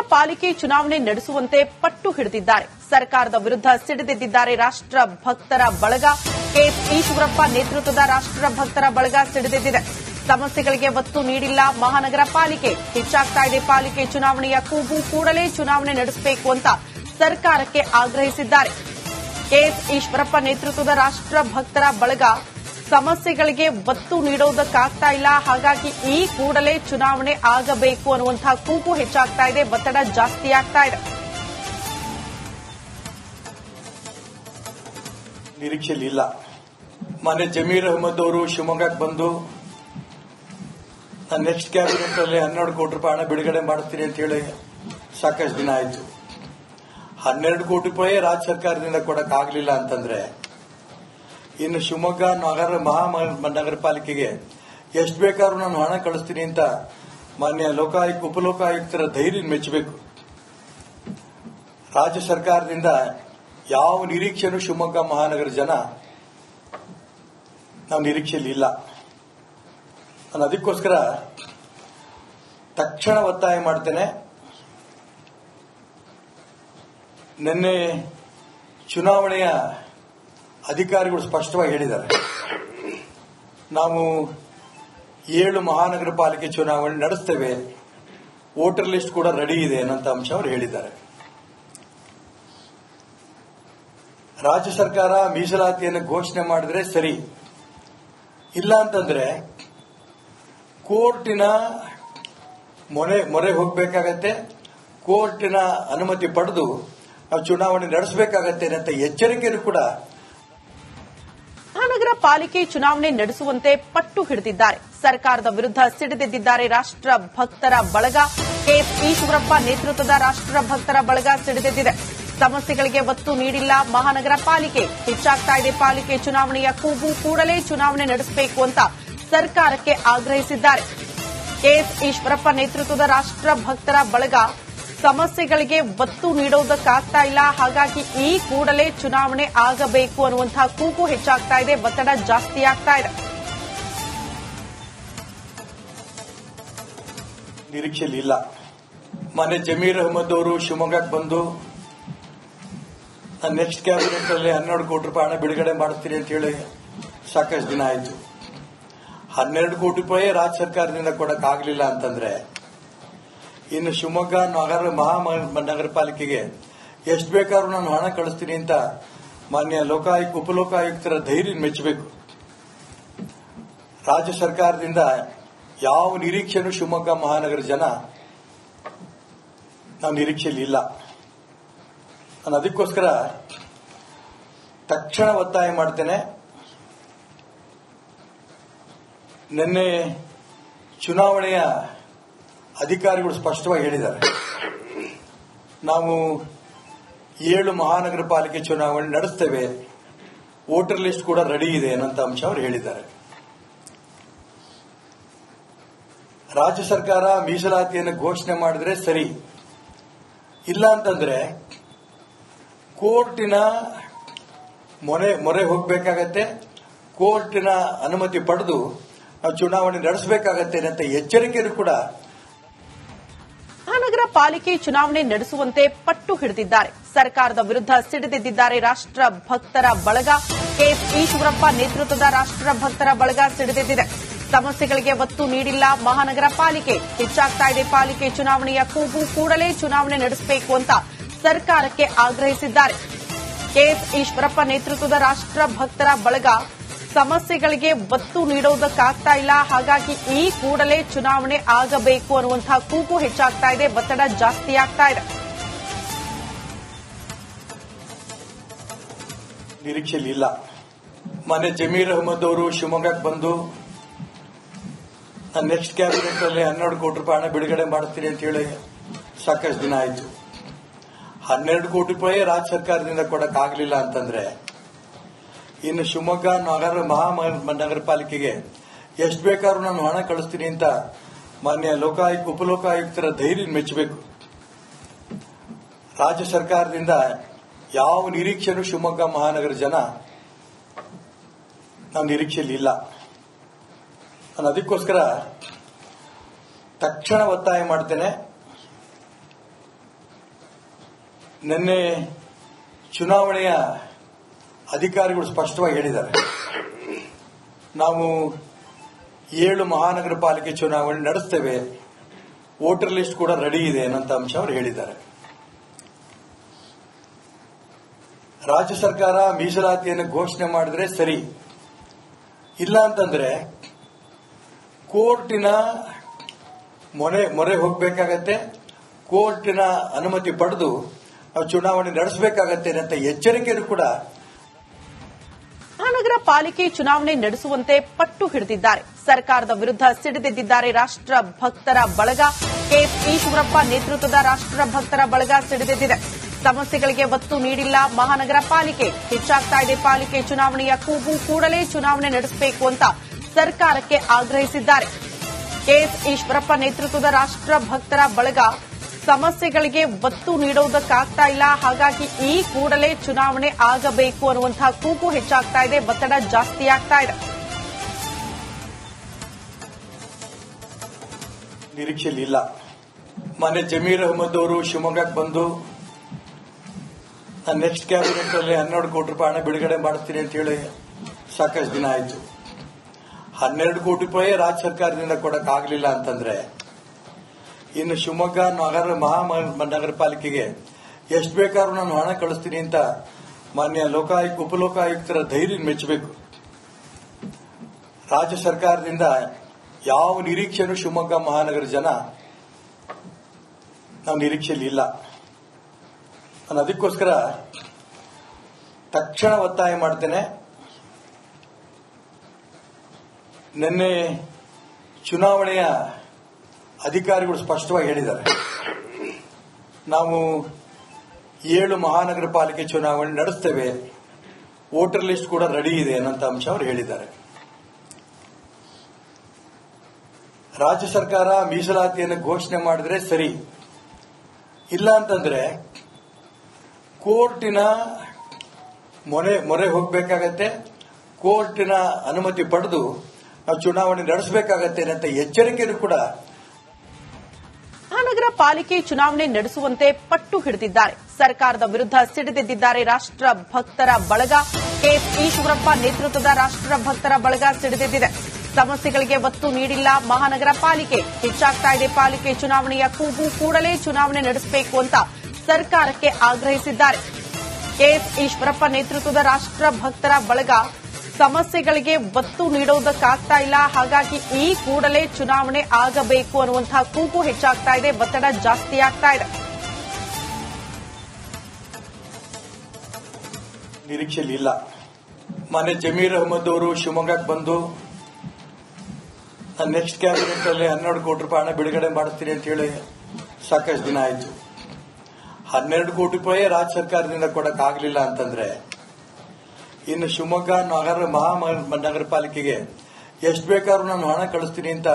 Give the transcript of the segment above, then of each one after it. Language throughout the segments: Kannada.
ಮಹಾನಗರ ಪಾಲಿಕೆ ಚುನಾವಣೆ ನಡೆಸುವಂತೆ ಪಟ್ಟು ಹಿಡಿದಿದ್ದಾರೆ. ಸರ್ಕಾರದ ವಿರುದ್ಧ ಸಿಡಿದೆದ್ದಿದ್ದಾರೆ ರಾಷ್ಟ್ರ ಭಕ್ತರ ಬಳಗ. ಕೆಎಸ್ ಈಶ್ವರಪ್ಪ ನೇತೃತ್ವದ ರಾಷ್ಟ್ರ ಭಕ್ತರ ಬಳಗ ಸಿಡಿದೆದ್ದಿದೆ. ಸಮಸ್ಯೆಗಳಿಗೆ ಒತ್ತು ನೀಡಿಲ್ಲ ಮಹಾನಗರ ಪಾಲಿಕೆ. ಹೆಚ್ಚಾಗ್ತಾ ಇದೆ ಪಾಲಿಕೆ ಚುನಾವಣೆಯ ಕೂಗು. ಕೂಡಲೇ ಚುನಾವಣೆ ನಡೆಸಬೇಕು ಅಂತ ಸರ್ಕಾರಕ್ಕೆ ಆಗ್ರಹಿಸಿದ್ದಾರೆ. ಕೆಎಸ್ ಈಶ್ವರಪ್ಪ ನೇತೃತ್ವದ ರಾಷ್ಟ್ರ ಭಕ್ತರ ಬಳಗ ಸಮಸ್ಯೆಗಳಿಗೆ ಒತ್ತು ನೀಡುವುದಕ್ಕಾಗ್ತಾ ಇಲ್ಲ. ಹಾಗಾಗಿ ಈ ಕೂಡಲೇ ಚುನಾವಣೆ ಆಗಬೇಕು ಅನ್ನುವಂತಹ ಕೂಗು ಹೆಚ್ಚಾಗ್ತಾ ಇದೆ. ಒತ್ತಡ ಜಾಸ್ತಿ ಆಗ್ತಾ ಇದೆ. ನಿರೀಕ್ಷೆಯಲ್ಲಿ ಇಲ್ಲ. ಮೊನ್ನೆ ಜಮೀರ್ ಅಹಮದ್ ಅವರು ಶಿವಮೊಗ್ಗಕ್ಕೆ ಬಂದು ನಾನು ನೆಕ್ಸ್ಟ್ ಕ್ಯಾಬಿನೆಟ್ ಅಲ್ಲಿ 12 ಕೋಟಿ ರೂಪಾಯಿ ಹಣ ಬಿಡುಗಡೆ ಮಾಡುತ್ತೀನಿ ಅಂತ ಹೇಳಿ ಸಾಕಷ್ಟು ದಿನ ಆಯಿತು. 12 ಕೋಟಿ ರೂಪಾಯಿ ರಾಜ್ಯ ಸರ್ಕಾರದಿಂದ ಕೊಡಕ್ಕಾಗಲಿಲ್ಲ ಅಂತಂದ್ರೆ ಇನ್ನು ಶಿವಮೊಗ್ಗ ಮಹಾನಗರ ಪಾಲಿಕೆಗೆ ಎಷ್ಟು ಬೇಕಾದ್ರೂ ನಾನು ಹಣ ಕಳಿಸ್ತೀನಿ ಅಂತ ಮಾನ್ಯ ಉಪಲೋಕಾಯುಕ್ತರ ಧೈರ್ಯ ಮೆಚ್ಚಬೇಕು. ರಾಜ್ಯ ಸರ್ಕಾರದಿಂದ ಯಾವ ನಿರೀಕ್ಷೆನೂ ಶಿವಮೊಗ್ಗ ಮಹಾನಗರ ಜನ ನಾವು ನಿರೀಕ್ಷೆಯಲ್ಲಿ ಇಲ್ಲ. ನಾನು ಅದಕ್ಕೋಸ್ಕರ ತಕ್ಷಣ ಒತ್ತಾಯ ಮಾಡ್ತೇನೆ. ನಿನ್ನೆ ಚುನಾವಣೆಯ ಅಧಿಕಾರಿಗಳು ಸ್ಪಷ್ಟವಾಗಿ ಹೇಳಿದ್ದಾರೆ, ನಾವು 7 ಮಹಾನಗರ ಪಾಲಿಕೆ ಚುನಾವಣೆ ನಡೆಸ್ತೇವೆ, ವೋಟರ್ ಲಿಸ್ಟ್ ಕೂಡ ರೆಡಿ ಇದೆ ಅನ್ನೋಂಥ ಅಂಶ ಅವರು ಹೇಳಿದ್ದಾರೆ. ರಾಜ್ಯ ಸರ್ಕಾರ ಮೀಸಲಾತಿಯನ್ನು ಘೋಷಣೆ ಮಾಡಿದ್ರೆ ಸರಿ, ಇಲ್ಲ ಅಂತಂದ್ರೆ ಕೋರ್ಟಿನ ಮೊರೆ ಹೋಗಬೇಕಾಗತ್ತೆ, ಕೋರ್ಟಿನ ಅನುಮತಿ ಪಡೆದು ನಾವು ಚುನಾವಣೆ ನಡೆಸಬೇಕಾಗತ್ತೆ ಅಂತ ಎಚ್ಚರಿಕೆಯನ್ನು ಕೂಡ ಮಹಾನಗರ ಪಾಲಿಕೆ ಚುನಾವಣೆ ನಡೆಸುವಂತೆ ಪಟ್ಟು ಹಿಡಿದಿದ್ದಾರೆ. ಸರ್ಕಾರದ ವಿರುದ್ಧ ಸಿಡಿದೆದ್ದಿದ್ದಾರೆ ರಾಷ್ಟ್ರ ಭಕ್ತರ ಬಳಗ. ಕೆಎಸ್ ಈಶ್ವರಪ್ಪ ನೇತೃತ್ವದ ರಾಷ್ಟ್ರ ಭಕ್ತರ ಬಳಗ ಸಿಡಿದೆದ್ದಿದೆ. ಸಮಸ್ಯೆಗಳಿಗೆ ಒತ್ತು ನೀಡಿಲ್ಲ ಮಹಾನಗರ ಪಾಲಿಕೆ. ಹೆಚ್ಚಾಗ್ತಾ ಇದೆ ಪಾಲಿಕೆ ಚುನಾವಣೆಯ ಕೂಗು. ಕೂಡಲೇ ಚುನಾವಣೆ ನಡೆಸಬೇಕು ಅಂತ ಸರ್ಕಾರಕ್ಕೆ ಆಗ್ರಹಿಸಿದ್ದಾರೆ. ಕೆಎಸ್ ಈಶ್ವರಪ್ಪ ನೇತೃತ್ವದ ರಾಷ್ಟ್ರ ಭಕ್ತರ ಬಳಗ ಸಮಸ್ಯೆಗಳಿಗೆ ಒತ್ತು ನೀಡುವುದಕ್ಕಾಗ್ತಾ ಇಲ್ಲ. ಹಾಗಾಗಿ ಈ ಕೂಡಲೇ ಚುನಾವಣೆ ಆಗಬೇಕು ಅನ್ನುವಂತಹ ಕೂಗು ಹೆಚ್ಚಾಗ್ತಾ ಇದೆ. ಒತ್ತಡ ಜಾಸ್ತಿ ಆಗ್ತಾ ಇದೆ. ನಿರೀಕ್ಷೆಯಲ್ಲಿ ಇಲ್ಲ. ಮೊನ್ನೆ ಜಮೀರ್ ಅಹಮದ್ ಅವರು ಶಿವಮೊಗ್ಗಕ್ಕೆ ಬಂದು ನಾನು ನೆಕ್ಸ್ಟ್ ಕ್ಯಾಬಿನೆಟ್ ಅಲ್ಲಿ 12 ಕೋಟಿ ರೂಪಾಯಿ ಹಣ ಬಿಡುಗಡೆ ಮಾಡುತ್ತೀನಿ ಅಂತ ಹೇಳಿ ಸಾಕಷ್ಟು ದಿನ ಆಯಿತು. 12 ಕೋಟಿ ರೂಪಾಯಿ ರಾಜ್ಯ ಸರ್ಕಾರದಿಂದ ಕೊಡಕ್ಕಾಗಲಿಲ್ಲ ಅಂತಂದ್ರೆ ಇನ್ನು ಶಿವಮೊಗ್ಗ ಮಹಾನಗರ ಪಾಲಿಕೆಗೆ ಎಷ್ಟು ಬೇಕಾದ್ರೂ ನಾನು ಹಣ ಕಳಿಸ್ತೀನಿ ಅಂತ ಮಾನ್ಯ ಉಪಲೋಕಾಯುಕ್ತರ ಧೈರ್ಯ ಮೆಚ್ಚಬೇಕು. ರಾಜ್ಯ ಸರ್ಕಾರದಿಂದ ಯಾವ ನಿರೀಕ್ಷೆನೂ ಶಿವಮೊಗ್ಗ ಮಹಾನಗರ ಜನ ನಾವು ನಿರೀಕ್ಷೆಯಲ್ಲಿ ಇಲ್ಲ. ನಾನು ಅದಕ್ಕೋಸ್ಕರ ತಕ್ಷಣ ಒತ್ತಾಯ ಮಾಡ್ತೇನೆ. ನಿನ್ನೆ ಚುನಾವಣೆಯ ಅಧಿಕಾರಿಗಳು ಸ್ಪಷ್ಟವಾಗಿ ಹೇಳಿದ್ದಾರೆ, ನಾವು 7 ಮಹಾನಗರ ಪಾಲಿಕೆ ಚುನಾವಣೆ ನಡೆಸ್ತೇವೆ, ವೋಟರ್ ಲಿಸ್ಟ್ ಕೂಡ ರೆಡಿ ಇದೆ ಅನ್ನೋಂಥ ಅಂಶ ಅವರು ಹೇಳಿದ್ದಾರೆ. ರಾಜ್ಯ ಸರ್ಕಾರ ಮೀಸಲಾತಿಯನ್ನು ಘೋಷಣೆ ಮಾಡಿದ್ರೆ ಸರಿ, ಇಲ್ಲ ಅಂತಂದ್ರೆ ಕೋರ್ಟಿನ ಮೊರೆ ಹೋಗಬೇಕಾಗತ್ತೆ, ಕೋರ್ಟಿನ ಅನುಮತಿ ಪಡೆದು ನಾವು ಚುನಾವಣೆ ನಡೆಸಬೇಕಾಗತ್ತೆ ಅಂತ ಎಚ್ಚರಿಕೆಯನ್ನು ಕೂಡ ಮಹಾನಗರ ಪಾಲಿಕೆ ಚುನಾವಣೆ ನಡೆಸುವಂತೆ ಪಟ್ಟು ಹಿಡಿದಿದ್ದಾರೆ. ಸರ್ಕಾರದ ವಿರುದ್ಧ ಸಿಡಿದೆದ್ದಿದ್ದಾರೆ ರಾಷ್ಟ್ರ ಭಕ್ತರ ಬಳಗ. ಕೆಎಸ್ ಈಶ್ವರಪ್ಪ ನೇತೃತ್ವದ ರಾಷ್ಟ್ರ ಭಕ್ತರ ಬಳಗ ಸಿಡಿದೆದ್ದಿದೆ. ಸಮಸ್ಯೆಗಳಿಗೆ ಒತ್ತು ನೀಡಿಲ್ಲ ಮಹಾನಗರ ಪಾಲಿಕೆ. ಹೆಚ್ಚಾಗ್ತಾ ಇದೆ ಪಾಲಿಕೆ ಚುನಾವಣೆಯ ಕೂಗು. ಕೂಡಲೇ ಚುನಾವಣೆ ನಡೆಸಬೇಕು ಅಂತ ಸರ್ಕಾರಕ್ಕೆ ಆಗ್ರಹಿಸಿದ್ದಾರೆ. ಕೆಎಸ್ ಈಶ್ವರಪ್ಪ ನೇತೃತ್ವದ ರಾಷ್ಟ್ರ ಭಕ್ತರ ಬಳಗ ಸಮಸ್ಯೆಗಳಿಗೆ ಒತ್ತು ನೀಡುವುದಕ್ಕಾಗ್ತಾ ಇಲ್ಲ. ಹಾಗಾಗಿ ಈ ಕೂಡಲೇ ಚುನಾವಣೆ ಆಗಬೇಕು ಅನ್ನುವಂತಹ ಕೂಗು ಹೆಚ್ಚಾಗ್ತಾ ಇದೆ. ಒತ್ತಡ ಜಾಸ್ತಿ ಆಗ್ತಾ ಇದೆ. ನಿರೀಕ್ಷೆಯಲ್ಲಿ ಇಲ್ಲ. ಮೊನ್ನೆ ಜಮೀರ್ ಅಹಮದ್ ಅವರು ಶಿವಮೊಗ್ಗಕ್ಕೆ ಬಂದು ನಾನು ನೆಕ್ಸ್ಟ್ ಕ್ಯಾಬಿನೆಟ್ ಅಲ್ಲಿ 12 ಕೋಟಿ ರೂಪಾಯಿ ಹಣ ಬಿಡುಗಡೆ ಮಾಡುತ್ತೀನಿ ಅಂತ ಹೇಳಿ ಸಾಕಷ್ಟು ದಿನ ಆಯಿತು. 12 ಕೋಟಿ ರೂಪಾಯಿ ರಾಜ್ಯ ಸರ್ಕಾರದಿಂದ ಕೊಡಕ್ಕಾಗಲಿಲ್ಲ ಅಂತಂದ್ರೆ ಇನ್ನು ಶಿವಮೊಗ್ಗ ಮಹಾನಗರ ಪಾಲಿಕೆಗೆ ಎಷ್ಟು ಬೇಕಾದ್ರೂ ನಾನು ಹಣ ಕಳಿಸ್ತೀನಿ ಅಂತ ಮಾನ್ಯ ಉಪಲೋಕಾಯುಕ್ತರ ಧೈರ್ಯ ಮೆಚ್ಚಬೇಕು. ರಾಜ್ಯ ಸರ್ಕಾರದಿಂದ ಯಾವ ನಿರೀಕ್ಷೆನೂ ಶಿವಮೊಗ್ಗ ಮಹಾನಗರ ಜನ ನಾವು ನಿರೀಕ್ಷೆಯಲ್ಲಿ ಇಲ್ಲ. ನಾನು ಅದಕ್ಕೋಸ್ಕರ ತಕ್ಷಣ ಒತ್ತಾಯ ಮಾಡ್ತೇನೆ. ನಿನ್ನೆ ಚುನಾವಣೆಯ ಅಧಿಕಾರಿಗಳು ಸ್ಪಷ್ಟವಾಗಿ ಹೇಳಿದ್ದಾರೆ, ನಾವು 7 ಮಹಾನಗರ ಪಾಲಿಕೆ ಚುನಾವಣೆ ನಡೆಸ್ತೇವೆ, ವೋಟರ್ ಲಿಸ್ಟ್ ಕೂಡ ರೆಡಿ ಇದೆ ಅನ್ನೋಂಥ ಅಂಶ ಅವರು ಹೇಳಿದ್ದಾರೆ. ರಾಜ್ಯ ಸರ್ಕಾರ ಮೀಸಲಾತಿಯನ್ನು ಘೋಷಣೆ ಮಾಡಿದ್ರೆ ಸರಿ, ಇಲ್ಲ ಅಂತಂದ್ರೆ ಕೋರ್ಟಿನ ಮೊರೆ ಹೋಗಬೇಕಾಗತ್ತೆ, ಕೋರ್ಟಿನ ಅನುಮತಿ ಪಡೆದು ನಾವು ಚುನಾವಣೆ ನಡೆಸಬೇಕಾಗತ್ತೆ ಅಂತ ಎಚ್ಚರಿಕೆಯನ್ನು ಕೂಡ ಮಹಾನಗರ ಪಾಲಿಕೆ ಚುನಾವಣೆ ನಡೆಸುವಂತೆ ಪಟ್ಟು ಹಿಡಿದಿದ್ದಾರೆ. ಸರ್ಕಾರದ ವಿರುದ್ಧ ಸಿಡಿದೆದ್ದಿದ್ದಾರೆ ರಾಷ್ಟ್ರ ಭಕ್ತರ ಬಳಗ. ಕೆಎಸ್ ಈಶ್ವರಪ್ಪ ನೇತೃತ್ವದ ರಾಷ್ಟ್ರ ಭಕ್ತರ ಬಳಗ ಸಿಡಿದೆದ್ದಿದೆ. ಸಮಸ್ಯೆಗಳಿಗೆ ಒತ್ತು ನೀಡಿಲ್ಲ ಮಹಾನಗರ ಪಾಲಿಕೆ. ಹೆಚ್ಚಾಗ್ತಾ ಇದೆ ಪಾಲಿಕೆ ಚುನಾವಣೆಯ ಕೂಗು. ಕೂಡಲೇ ಚುನಾವಣೆ ನಡೆಸಬೇಕು ಅಂತ ಸರ್ಕಾರಕ್ಕೆ ಆಗ್ರಹಿಸಿದ್ದಾರೆ. ಕೆಎಸ್ ಈಶ್ವರಪ್ಪ ನೇತೃತ್ವದ ರಾಷ್ಟ್ರ ಭಕ್ತರ ಬಳಗ ಸಮಸ್ಯೆಗಳಿಗೆ ಒತ್ತು ನೀಡುವುದಕ್ಕಾಗ್ತಾ ಇಲ್ಲ, ಹಾಗಾಗಿ ಈ ಕೂಡಲೇ ಚುನಾವಣೆ ಆಗಬೇಕು ಅನ್ನುವಂತಹ ಕೂಗು ಹೆಚ್ಚಾಗ್ತಾ ಇದೆ, ಒತ್ತಡ ಜಾಸ್ತಿ ಆಗ್ತಾ ಇದೆ. ನಿರೀಕ್ಷೆಯಲ್ಲಿ ಇಲ್ಲ. ಮೊನ್ನೆ ಜಮೀರ್ ಅಹಮದ್ ಅವರು ಶಿವಮೊಗ್ಗಕ್ಕೆ ಬಂದು ನಾನು ನೆಕ್ಸ್ಟ್ ಕ್ಯಾಬಿನೆಟ್ ಅಲ್ಲಿ 12 ಕೋಟಿ ರೂಪಾಯಿ ಹಣ ಬಿಡುಗಡೆ ಮಾಡ್ತೀನಿ ಅಂತ ಹೇಳಿ ಸಾಕಷ್ಟು ದಿನ ಆಯಿತು. 12 ಕೋಟಿ ರೂಪಾಯಿ ರಾಜ್ಯ ಸರ್ಕಾರದಿಂದ ಕೊಡಕ್ಕಾಗಲಿಲ್ಲ ಅಂತಂದ್ರೆ ಇನ್ನು ಶಿವಮೊಗ್ಗ ಮಹಾನಗರ ಪಾಲಿಕೆಗೆ ಎಷ್ಟು ಬೇಕಾದ್ರೂ ನಾನು ಹಣ ಕಳಿಸ್ತೀನಿ ಅಂತ ಮಾನ್ಯ ಉಪಲೋಕಾಯುಕ್ತರ ಧೈರ್ಯ ಮೆಚ್ಚಬೇಕು. ರಾಜ್ಯ ಸರ್ಕಾರದಿಂದ ಯಾವ ನಿರೀಕ್ಷೆನೂ ಶಿವಮೊಗ್ಗ ಮಹಾನಗರ ಜನ ನಾವು ನಿರೀಕ್ಷೆಯಲ್ಲಿ ಇಲ್ಲ. ನಾನು ಅದಕ್ಕೋಸ್ಕರ ತಕ್ಷಣ ಒತ್ತಾಯ ಮಾಡ್ತೇನೆ. ನಿನ್ನೆ ಚುನಾವಣೆಯ ಅಧಿಕಾರಿಗಳು ಸ್ಪಷ್ಟವಾಗಿ ಹೇಳಿದ್ದಾರೆ, ನಾವು 7 ಮಹಾನಗರ ಪಾಲಿಕೆ ಚುನಾವಣೆ ನಡೆಸ್ತೇವೆ, ವೋಟರ್ ಲಿಸ್ಟ್ ಕೂಡ ರೆಡಿ ಇದೆ ಅನ್ನೋಂಥ ಅಂಶ ಅವರು ಹೇಳಿದ್ದಾರೆ. ರಾಜ್ಯ ಸರ್ಕಾರ ಮೀಸಲಾತಿಯನ್ನು ಘೋಷಣೆ ಮಾಡಿದ್ರೆ ಸರಿ, ಇಲ್ಲ ಅಂತಂದ್ರೆ ಕೋರ್ಟಿನ ಮೊರೆ ಹೋಗಬೇಕಾಗತ್ತೆ, ಕೋರ್ಟಿನ ಅನುಮತಿ ಪಡೆದು ನಾವು ಚುನಾವಣೆ ನಡೆಸಬೇಕಾಗತ್ತೆ ಅಂತ ಎಚ್ಚರಿಕೆಯನ್ನು ಕೂಡ ಮಹಾನಗರ ಪಾಲಿಕೆ ಚುನಾವಣೆ ನಡೆಸುವಂತೆ ಪಟ್ಟು ಹಿಡಿದಿದ್ದಾರೆ. ಸರ್ಕಾರದ ವಿರುದ್ಧ ಸಿಡಿದೆದ್ದಿದ್ದಾರೆ ರಾಷ್ಟ್ರ ಭಕ್ತರ ಬಳಗ. ಕೆಎಸ್ ಈಶ್ವರಪ್ಪ ನೇತೃತ್ವದ ರಾಷ್ಟ್ರ ಭಕ್ತರ ಬಳಗ ಸಿಡಿದೆದ್ದಿದೆ. ಸಮಸ್ಯೆಗಳಿಗೆ ಒತ್ತು ನೀಡಿಲ್ಲ ಮಹಾನಗರ ಪಾಲಿಕೆ. ಹೆಚ್ಚಾಗ್ತಾ ಇದೆ ಪಾಲಿಕೆ ಚುನಾವಣೆಯ ಕೂಗು. ಕೂಡಲೇ ಚುನಾವಣೆ ನಡೆಸಬೇಕು ಅಂತ ಸರ್ಕಾರಕ್ಕೆ ಆಗ್ರಹಿಸಿದ್ದಾರೆ. ಕೆಎಸ್ ಈಶ್ವರಪ್ಪ ನೇತೃತ್ವದ ರಾಷ್ಟ್ರ ಭಕ್ತರ ಬಳಗ ಸಮಸ್ಯೆಗಳಿಗೆ ಒತ್ತು ನೀಡುವುದಕ್ಕಾಗ್ತಾ ಇಲ್ಲ, ಹಾಗಾಗಿ ಈ ಕೂಡಲೇ ಚುನಾವಣೆ ಆಗಬೇಕು ಅನ್ನುವಂತಹ ಕೂಗು ಹೆಚ್ಚಾಗ್ತಾ ಇದೆ, ಒತ್ತಡ ಜಾಸ್ತಿ ಆಗ್ತಾ ಇದೆ. ನಿರೀಕ್ಷೆಯಲ್ಲಿ ಇಲ್ಲ. ಮೊನ್ನೆ ಜಮೀರ್ ಅಹಮದ್ ಅವರು ಶಿವಮೊಗ್ಗಕ್ಕೆ ಬಂದು ನಾನು ನೆಕ್ಸ್ಟ್ ಕ್ಯಾಬಿನೆಟ್ ಅಲ್ಲಿ 12 ಕೋಟಿ ರೂಪಾಯಿ ಹಣ ಬಿಡುಗಡೆ ಮಾಡ್ತೀನಿ ಅಂತ ಹೇಳಿ ಸಾಕಷ್ಟು ದಿನ ಆಯಿತು. 12 ಕೋಟಿ ರೂಪಾಯಿ ರಾಜ್ಯ ಸರ್ಕಾರದಿಂದ ಕೊಡಕ್ಕಾಗಲಿಲ್ಲ ಅಂತಂದ್ರೆ ಇನ್ನು ಶಿವಮೊಗ್ಗ ಮಹಾನಗರ ಪಾಲಿಕೆಗೆ ಎಷ್ಟು ಬೇಕಾದ್ರೂ ನಾನು ಹಣ ಕಳಿಸ್ತೀನಿ ಅಂತ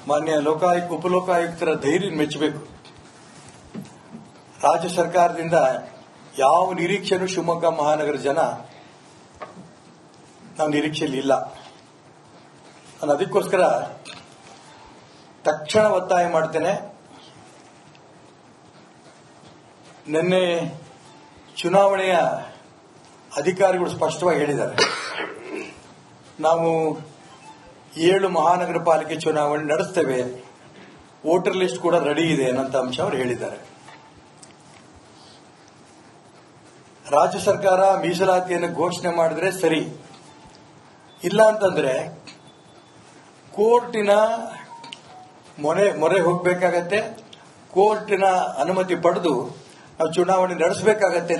ಮಾನ್ಯ ಉಪಲೋಕಾಯುಕ್ತರ ಧೈರ್ಯ ಮೆಚ್ಚಬೇಕು. ರಾಜ್ಯ ಸರ್ಕಾರದಿಂದ ಯಾವ ನಿರೀಕ್ಷೆನೂ ಶಿವಮೊಗ್ಗ ಮಹಾನಗರ ಜನ ನಾವು ನಿರೀಕ್ಷೆಯಲ್ಲಿ ಇಲ್ಲ. ನಾನು ಅದಕ್ಕೋಸ್ಕರ ತಕ್ಷಣ ಒತ್ತಾಯ ಮಾಡ್ತೇನೆ. ನಿನ್ನೆ ಚುನಾವಣೆಯ ಅಧಿಕಾರಿಗಳು ಸ್ಪಷ್ಟವಾಗಿ ಹೇಳಿದ್ದಾರೆ, ನಾವು 7 ಮಹಾನಗರ ಪಾಲಿಕೆ ಚುನಾವಣೆ ನಡೆಸ್ತೇವೆ, ವೋಟರ್ ಲಿಸ್ಟ್ ಕೂಡ ರೆಡಿ ಇದೆ ಅನ್ನೋಂಥ ಅಂಶ ಅವರು ಹೇಳಿದ್ದಾರೆ. ರಾಜ್ಯ ಸರ್ಕಾರ ಮೀಸಲಾತಿಯನ್ನು ಘೋಷಣೆ ಮಾಡಿದ್ರೆ ಸರಿ, ಇಲ್ಲ ಅಂತಂದ್ರೆ ಕೋರ್ಟಿನ ಮೊರೆ ಹೋಗಬೇಕಾಗತ್ತೆ, ಕೋರ್ಟಿನ ಅನುಮತಿ ಪಡೆದು ನಾವು ಚುನಾವಣೆ ನಡೆಸಬೇಕಾಗತ್ತೆ